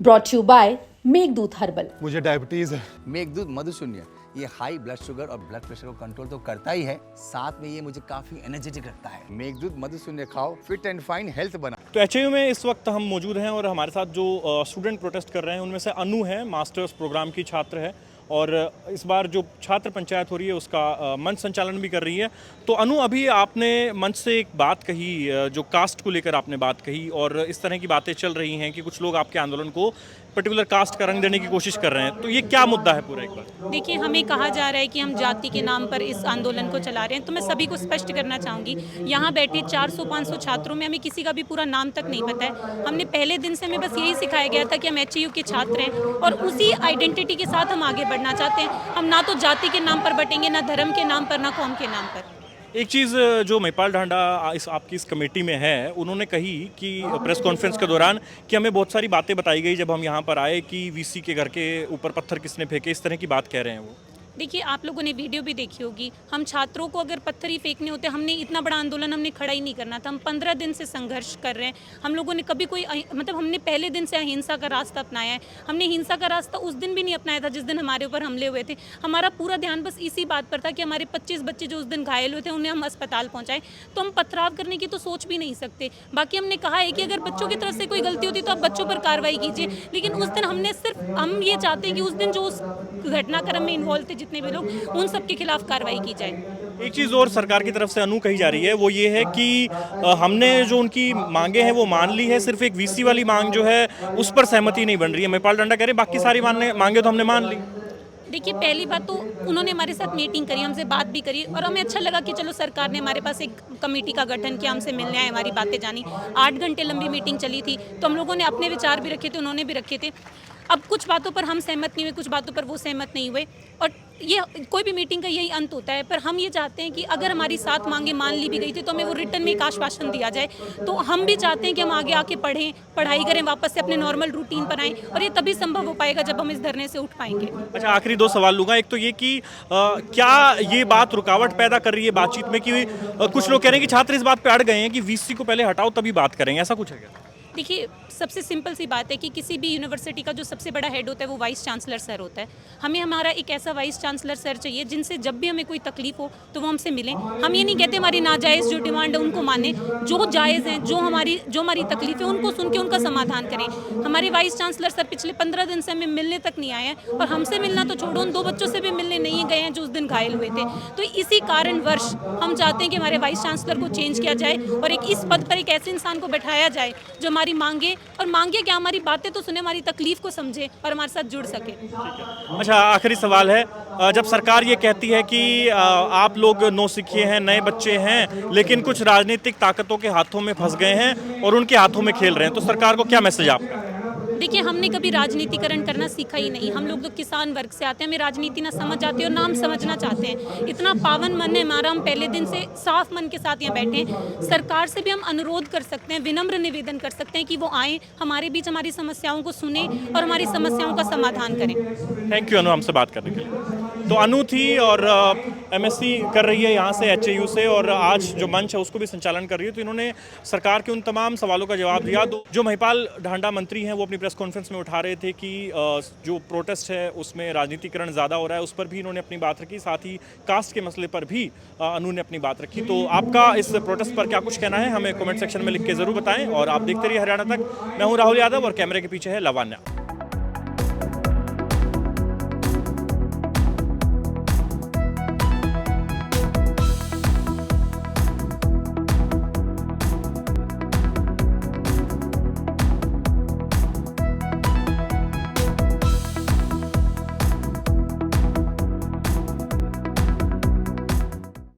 Brought you by Meghdoot herbal. मुझे diabetes है। मेघदूत मधुशून्य ये हाई ब्लड शुगर और ब्लड प्रेशर को कंट्रोल तो करता ही है, साथ में ये मुझे काफी एनर्जेटिक रखता है। मेघदूत मधुशून्य खाओ, फिट एंड फाइन हेल्थ बना। तो एचएयू में इस वक्त हम मौजूद हैं और हमारे साथ जो स्टूडेंट प्रोटेस्ट कर रहे हैं उनमें से अनु है, मास्टर्स प्रोग्राम की छात्र है और इस बार जो छात्र पंचायत हो रही है उसका मंच संचालन भी कर रही है। तो अनु, अभी आपने मंच से एक बात कही, जो कास्ट को लेकर आपने बात कही और इस तरह की बातें चल रही हैं कि कुछ लोग आपके आंदोलन को पर्टिकुलर कास्ट का रंग देने की कोशिश कर रहे हैं, तो ये क्या मुद्दा है पूरा? एक बार देखिए, हमें कहा जा रहा है कि हम जाति के नाम पर इस आंदोलन को चला रहे हैं, तो मैं सभी को स्पष्ट करना चाहूँगी, यहाँ बैठे 400-500 छात्रों में हमें किसी का भी पूरा नाम तक नहीं पता है। हमने पहले दिन से हमें बस यही सिखाया गया था कि हम एचएयू के छात्र हैं और उसी आइडेंटिटी के साथ हम आगे बढ़ना चाहते हैं। हम ना तो जाति के नाम पर बटेंगे, ना धर्म के नाम पर, ना कौम के नाम पर। एक चीज़ जो महिपाल ढांडा आपकी इस कमेटी में है, उन्होंने कही कि प्रेस कॉन्फ्रेंस के दौरान कि हमें बहुत सारी बातें बताई गई जब हम यहाँ पर आए कि वीसी के घर के ऊपर पत्थर किसने फेंके, इस तरह की बात कह रहे हैं वो। देखिए, आप लोगों ने वीडियो भी देखी होगी, हम छात्रों को अगर पत्थर ही फेंकने होते, हमने इतना बड़ा आंदोलन हमने खड़ा ही नहीं करना था। हम 15 दिन से संघर्ष कर रहे हैं। हम लोगों ने कभी कोई हमने पहले दिन से अहिंसा का रास्ता अपनाया है। हमने हिंसा का रास्ता उस दिन भी नहीं अपनाया था जिस दिन हमारे ऊपर हमले हुए थे। हमारा पूरा ध्यान बस इसी बात पर था कि हमारे 25 बच्चे जो उस दिन घायल हुए थे उन्हें हम अस्पताल पहुँचाएं। तो हम पथराव करने की तो सोच भी नहीं सकते। बाकी हमने कहा है कि अगर बच्चों की तरफ से कोई गलती होती तो आप बच्चों पर कार्रवाई कीजिए, लेकिन उस दिन हम ये चाहते हैं कि उस दिन जो उस घटनाक्रम में इन्वॉल्व थे जितने भी लोग, उन सब के खिलाफ कार्रवाई की जाए। एक चीज़ और सरकार की तरफ से अनु कही जा रही है, वो ये है कि हमने जो उनकी मांगे हैं वो मान ली है, सिर्फ एक वीसी वाली मांग जो है उस पर सहमति नहीं बन रही है। महिपाल ढांडा कह रहे बाकी सारी मांगे तो हमने मान ली। देखिए, पहली बात तो उन्होंने हमारे साथ मीटिंग करी, हमसे बात भी करी और हमें अच्छा लगा कि चलो सरकार ने हमारे पास एक कमेटी का गठन किया, हमसे मिलने आए, हमारी बातें जानी। 8 घंटे लंबी मीटिंग चली थी, तो हम लोगों ने अपने विचार भी रखे थे, उन्होंने भी रखे थे। अब कुछ बातों पर हम सहमत नहीं हुए, कुछ बातों पर वो सहमत नहीं हुए और ये कोई भी मीटिंग का यही अंत होता है। पर हम ये चाहते हैं कि अगर हमारी 7 मांगे मान ली भी गई थी तो हमें वो रिटर्न में एक आश्वासन दिया जाए। तो हम भी चाहते हैं कि हम आगे आके पढ़ें, पढ़ाई करें, वापस से अपने नॉर्मल रूटीन पर आएँ और ये तभी संभव हो पाएगा जब हम इस धरने से उठ पाएंगे। अच्छा, आखिरी 2 सवाल लूँगा। एक तो ये कि क्या ये बात रुकावट पैदा कर रही है बातचीत में कि कुछ लोग कह रहे हैं कि छात्र इस बात पर अड़ गए हैं कि वीसी को पहले हटाओ तभी बात करेंगे, ऐसा कुछ है क्या? देखिए, सबसे सिंपल सी बात है कि किसी भी यूनिवर्सिटी का जो सबसे बड़ा हेड होता है वो वाइस चांसलर सर होता है। हमें हमारा एक ऐसा वाइस चांसलर सर चाहिए जिनसे जब भी हमें कोई तकलीफ हो तो वो हमसे मिलें। हम ये नहीं कहते हमारी नाजायज़ जो डिमांड है उनको माने, जो जायज़ हैं, जो हमारी तकलीफ है उनको सुन के उनका समाधान करें। हमारे वाइस चांसलर सर पिछले 15 दिन से हमें मिलने तक नहीं आए हैं और हमसे मिलना तो छोड़ो, उन 2 बच्चों से भी मिलने नहीं गए हैं जो उस दिन घायल हुए थे। तो इसी कारणवश हम चाहते हैं कि हमारे वाइस चांसलर को चेंज किया जाए और एक इस पद पर एक ऐसे इंसान को बैठाया जाए जो हमारी मांगे क्या, हमारी बातें तो सुने, हमारी तकलीफ को समझे और हमारे साथ जुड़ सके। अच्छा, आखिरी सवाल है, जब सरकार ये कहती है कि आप लोग नौसिखिए हैं, नए बच्चे हैं, लेकिन कुछ राजनीतिक ताकतों के हाथों में फंस गए हैं और उनके हाथों में खेल रहे हैं, तो सरकार को क्या मैसेज आपका? देखिए, हमने कभी राजनीतिकरण करना सीखा ही नहीं। हम लोग तो किसान वर्ग से आते हैं, हमें राजनीति ना समझ आती है और ना हम समझना चाहते हैं। इतना पावन मन है हमारा, हम पहले दिन से साफ मन के साथ यहाँ बैठे हैं। सरकार से भी हम अनुरोध कर सकते हैं, विनम्र निवेदन कर सकते हैं कि वो आएँ, हमारे बीच हमारी समस्याओं को सुने और हमारी समस्याओं का समाधान करें। थैंक यू अनु, हमसे बात करने के लिए। तो अनु थी और एमएससी कर रही है यहाँ से एचएयू से और आज जो मंच है उसको भी संचालन कर रही है। तो इन्होंने सरकार के उन तमाम सवालों का जवाब दिया जो महिपाल ढांडा मंत्री हैं वो अपनी प्रेस कॉन्फ्रेंस में उठा रहे थे कि जो प्रोटेस्ट है उसमें राजनीतिकरण ज़्यादा हो रहा है, उस पर भी इन्होंने अपनी बात रखी। साथ ही कास्ट के मसले पर भी अनु ने अपनी बात रखी। तो आपका इस प्रोटेस्ट पर क्या कुछ कहना है हमें कमेंट सेक्शन में लिख के ज़रूर बताएं और आप देखते रहिए हरियाणा तक। मैं हूँ राहुल यादव और कैमरे के पीछे है लावण्या।